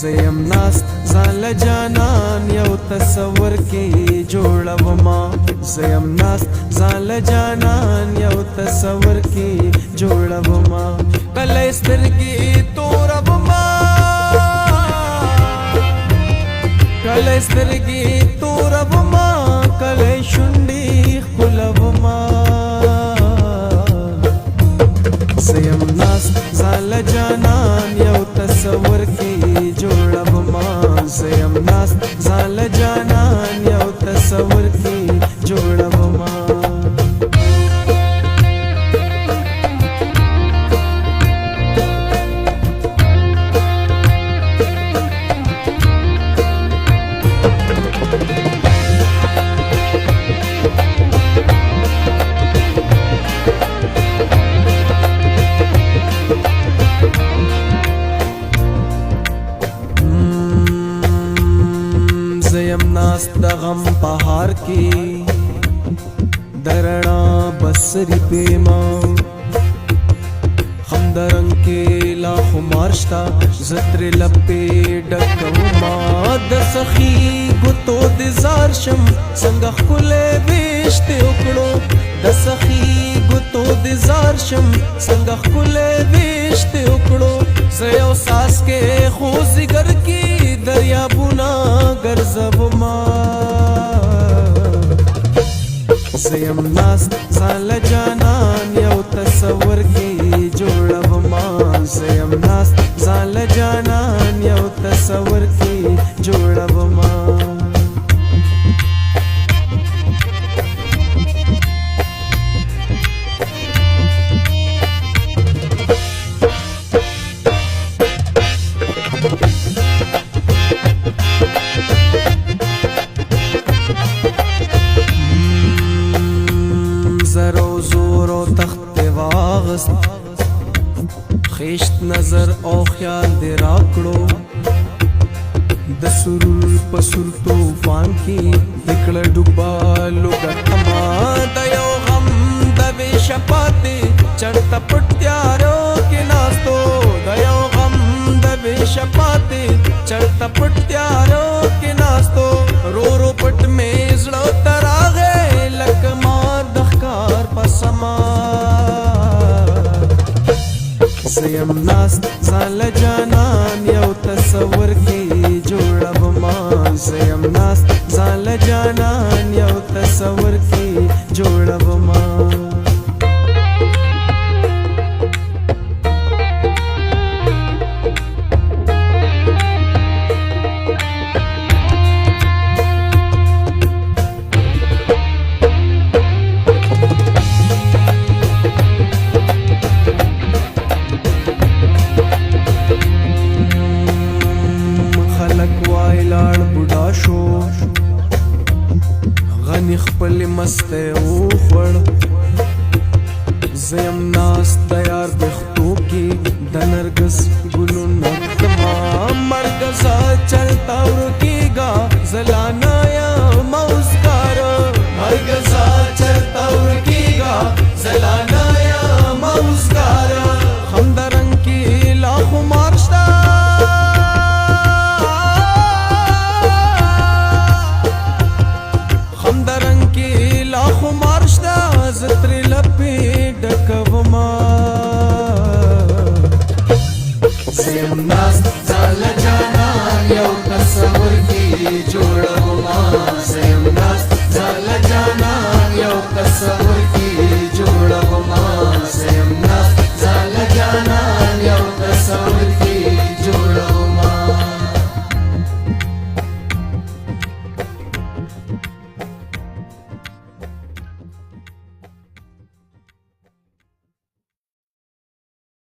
زیم ناست ځان له جانان یو تصور کې جوړوما زیم ناست ځان له جانان یو تصور کې جوړوما کله سترګې توربما کله سترګې توربما کله شونډې ښکلوما زیم ناست ځان له جانان یو تصور کې جوړوما زیم ناست ځان له جانان یو تصور کې جوړوما زیم ناست د غم پهار کې درنا بسری پیما هم درنګ کې لا خمارشتا زتر لپې ډکوما د سخی ګوتو د زار شم څنګه خلې وشته وکړو د سخی ګوتو د زار شم څنګه خلې وشته وکړو زه یو ساس کې خو زګر کې دریابونه ګرځوما زیم ناست ځان له جانان یو تصور کې جوړوما زیم ناست ځان له جانان یو تصور کې جوړوما زرو زورو تخت واغست خیشت نظر او خیال دی راکړو د سرور پسور طوفان کې دکړه ډوبالو ګټما د یو غم د بشپاتې چړت پټیارو کې ناستو د یو غم د بشپاتې چړت پټیارو کې ناستو رو رو پټ مې زړه تراغه لکما پسما زیم ناست ځان له جانان یو تصور کې جوړوما زیم ناست ځان له جانان یو تصور کې جوړوما غنی خپل مسته او خړ زیم ناست تیار بختو کې د نرګس ګلو نکما مرګزا چلتا ورکیگا زلان